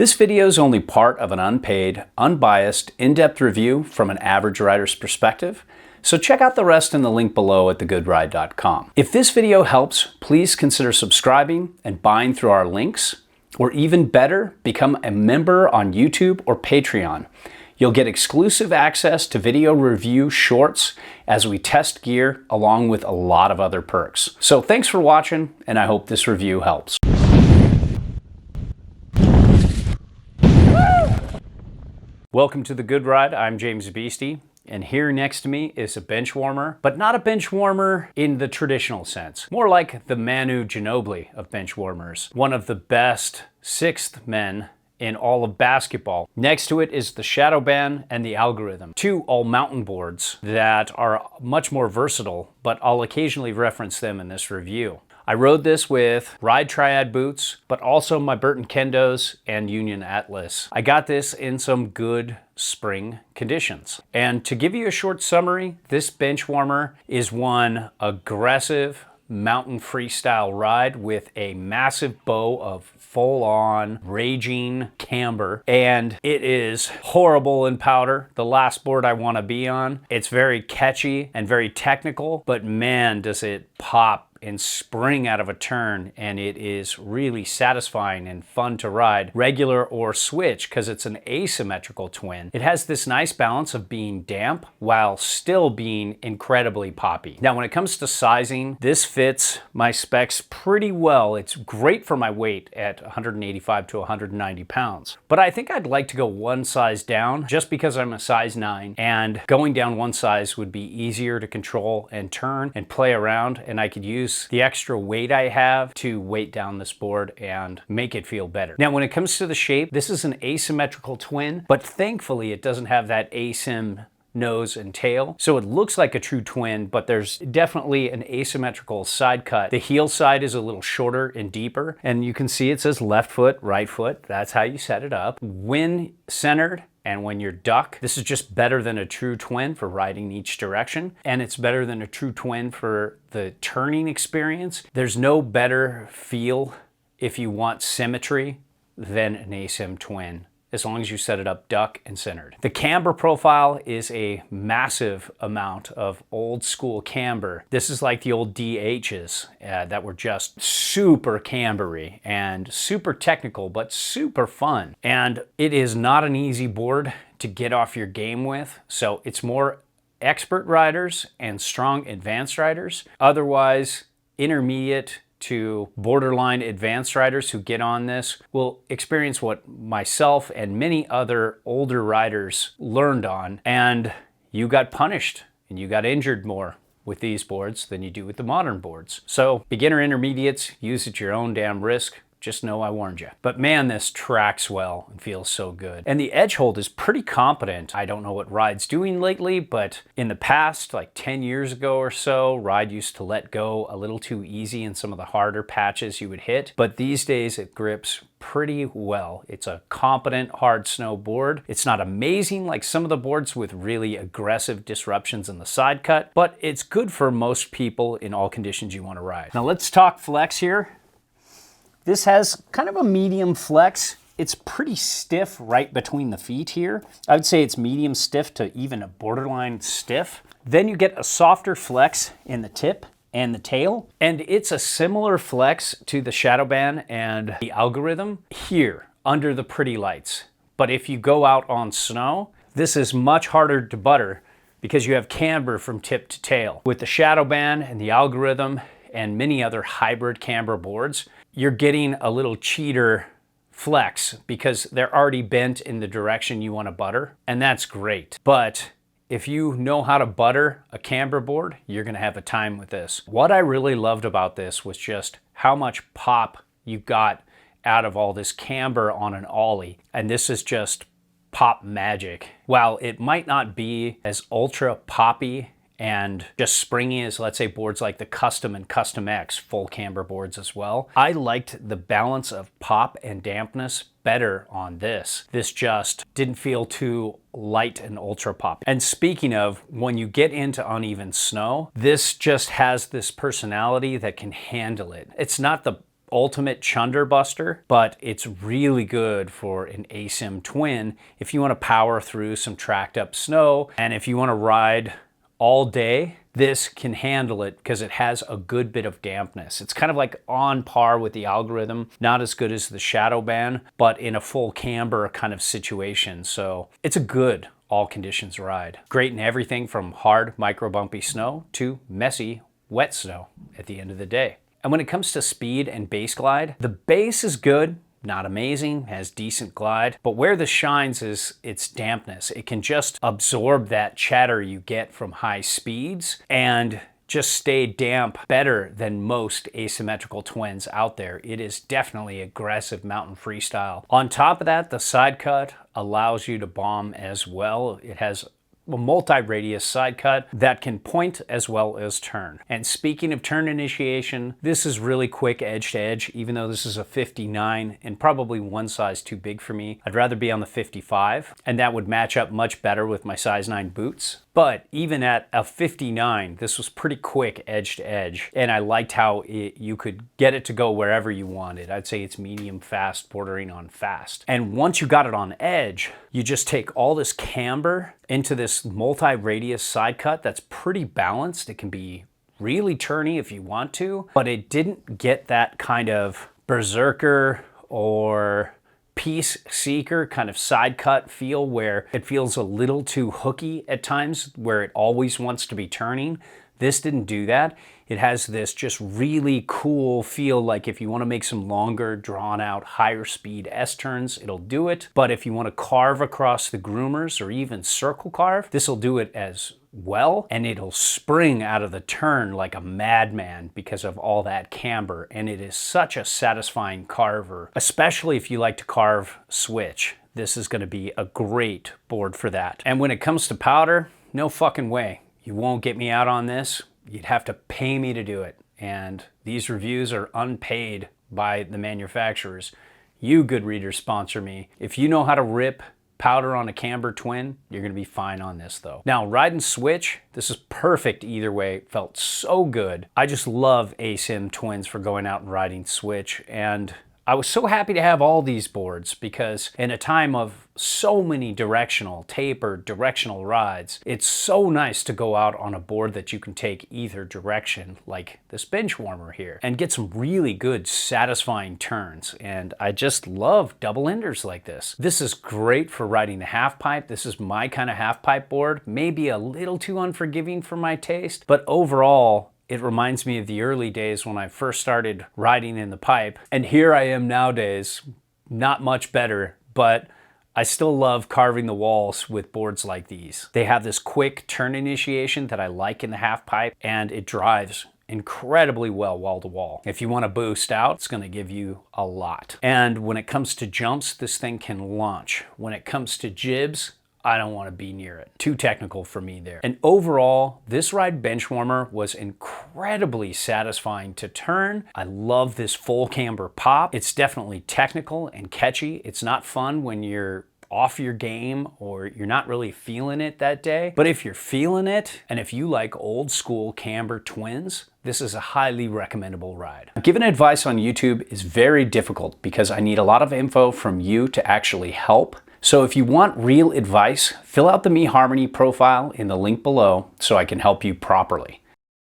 This video is only part of an unpaid, unbiased, in-depth review from an average rider's perspective, so check out the rest in the link below at thegoodride.com. If this video helps, please consider subscribing and buying through our links, or even better, become a member on YouTube or Patreon. You'll get exclusive access to video review shorts as we test gear, along with a lot of other perks. So thanks for watching, and I hope this review helps. Welcome to The Good Ride. I'm James Beastie, and here next to me is a bench warmer, but not a bench warmer in the traditional sense. More like the Manu Ginobili of bench warmers, one of the best sixth men in all of basketball. Next to it is the Shadow Band and the Algorithm, two all-mountain boards that are much more versatile, but I'll occasionally reference them in this review. I rode this with Ride Triad boots, but also my Burton Kendos and Union Atlas. I got this in some good spring conditions. And to give you a short summary, this bench warmer is one aggressive mountain freestyle ride with a massive bow of full-on raging camber, and it is horrible in powder. The last board I want to be on. It's very catchy and very technical, but man, does it pop and spring out of a turn, and it is really satisfying and fun to ride, regular or switch, because it's an asymmetrical twin. It has this nice balance of being damp while still being incredibly poppy. Now, when it comes to sizing, this fits my specs pretty well. It's great for my weight at 185 to 190 pounds. But I think I'd like to go one size down just because I'm a size 9, and going down one size would be easier to control and turn and play around, and I could use the extra weight I have to weight down this board and make it feel better. Now, when it comes to the shape, this is an asymmetrical twin, but thankfully it doesn't have that asym nose and tail. So it looks like a true twin, but there's definitely an asymmetrical side cut. The heel side is a little shorter and deeper, and you can see it says left foot, right foot. That's how you set it up. When centered, and when you're duck, this is just better than a true twin for riding each direction. And it's better than a true twin for the turning experience. There's no better feel if you want symmetry than an asym twin, as long as you set it up duck and centered. The camber profile is a massive amount of old school camber. This is like the old DHs that were just super cambery and super technical, but super fun. And it is not an easy board to get off your game with, so it's more expert riders and strong advanced riders. Otherwise, intermediate to borderline advanced riders who get on this will experience what myself and many other older riders learned on, and you got punished and you got injured more with these boards than you do with the modern boards. So beginner intermediates, use at your own damn risk. Just know I warned you. But man, this tracks well and feels so good. And the edge hold is pretty competent. I don't know what Ride's doing lately, but in the past, like 10 years ago or so, Ride used to let go a little too easy in some of the harder patches you would hit. But these days it grips pretty well. It's a competent hard snow board. It's not amazing like some of the boards with really aggressive disruptions in the side cut, but it's good for most people in all conditions you want to ride. Now let's talk flex here. This has kind of a medium flex. It's pretty stiff right between the feet here. I would say it's medium stiff to even a borderline stiff. Then you get a softer flex in the tip and the tail, and it's a similar flex to the Shadow Band and the Algorithm here under the pretty lights. But if you go out on snow, this is much harder to butter because you have camber from tip to tail. With the Shadow Band and the Algorithm and many other hybrid camber boards, you're getting a little cheater flex because they're already bent in the direction you want to butter, and that's great. But if you know how to butter a camber board, you're going to have a time with this. What I really loved about this was just how much pop you got out of all this camber on an ollie, and this is just pop magic. While it might not be as ultra poppy and just springy as, let's say, boards like the Custom and Custom X, full camber boards as well, I liked the balance of pop and dampness better on this. This just didn't feel too light and ultra pop. And speaking of, when you get into uneven snow, this just has this personality that can handle it. It's not the ultimate chunder buster, but it's really good for an ASIM twin if you want to power through some tracked up snow, and if you want to ride all day, this can handle it because it has a good bit of dampness. It's kind of like on par with the Algorithm, not as good as the Shadow Ban, but in a full camber kind of situation. So it's a good all conditions ride. Great in everything from hard micro bumpy snow to messy wet snow at the end of the day. And when it comes to speed and base glide, the base is good. Not amazing, has decent glide, but where this shines is its dampness. It can just absorb that chatter you get from high speeds and just stay damp better than most asymmetrical twins out there. It is definitely aggressive mountain freestyle. On top of that, the side cut allows you to bomb as well. It has a multi-radius side cut that can point as well as turn. And speaking of turn initiation, this is really quick edge to edge, even though this is a 59 and probably one size too big for me. I'd rather be on the 55, and that would match up much better with my size 9 boots. But even at a 59, this was pretty quick edge to edge, and I liked how you could get it to go wherever you wanted. I'd say it's medium fast, bordering on fast. And once you got it on edge, you just take all this camber into this multi-radius side cut that's pretty balanced. It can be really turny if you want to, but it didn't get that kind of berserker or piece seeker kind of side cut feel where it feels a little too hooky at times, where it always wants to be turning. This didn't do that. It has this just really cool feel, like if you want to make some longer, drawn out, higher speed S-turns, it'll do it. But if you want to carve across the groomers or even circle carve, this will do it as well, and it'll spring out of the turn like a madman because of all that camber, and it is such a satisfying carver, especially if you like to carve switch. This is going to be a great board for that. And when it comes to powder, no fucking way. You won't get me out on this. You'd have to pay me to do it, and these reviews are unpaid by the manufacturers. You good readers sponsor me. If you know how to rip powder on a Camber twin, you're gonna be fine on this though. Now, ride and switch, this is perfect either way. It felt so good. I just love ASIM twins for going out and riding switch, and I was so happy to have all these boards because in a time of so many tapered directional rides, it's so nice to go out on a board that you can take either direction, like this Benchwarmer here, and get some really good satisfying turns. And I just love double enders like this. This is great for riding the half pipe. This is my kind of half pipe board, maybe a little too unforgiving for my taste, but overall, it reminds me of the early days when I first started riding in the pipe. And here I am nowadays, not much better, but I still love carving the walls with boards like these. They have this quick turn initiation that I like in the half pipe, and it drives incredibly well wall to wall. If you want to boost out, it's going to give you a lot. And when it comes to jumps, this thing can launch. When it comes to jibs, I don't want to be near it. Too technical for me there. And overall, this ride Benchwarmer was incredibly satisfying to turn. I love this full camber pop. It's definitely technical and catchy. It's not fun when you're off your game or you're not really feeling it that day. But if you're feeling it, and if you like old school camber twins, this is a highly recommendable ride. Giving advice on YouTube is very difficult because I need a lot of info from you to actually help. So if you want real advice, fill out the Me Harmony profile in the link below so I can help you properly.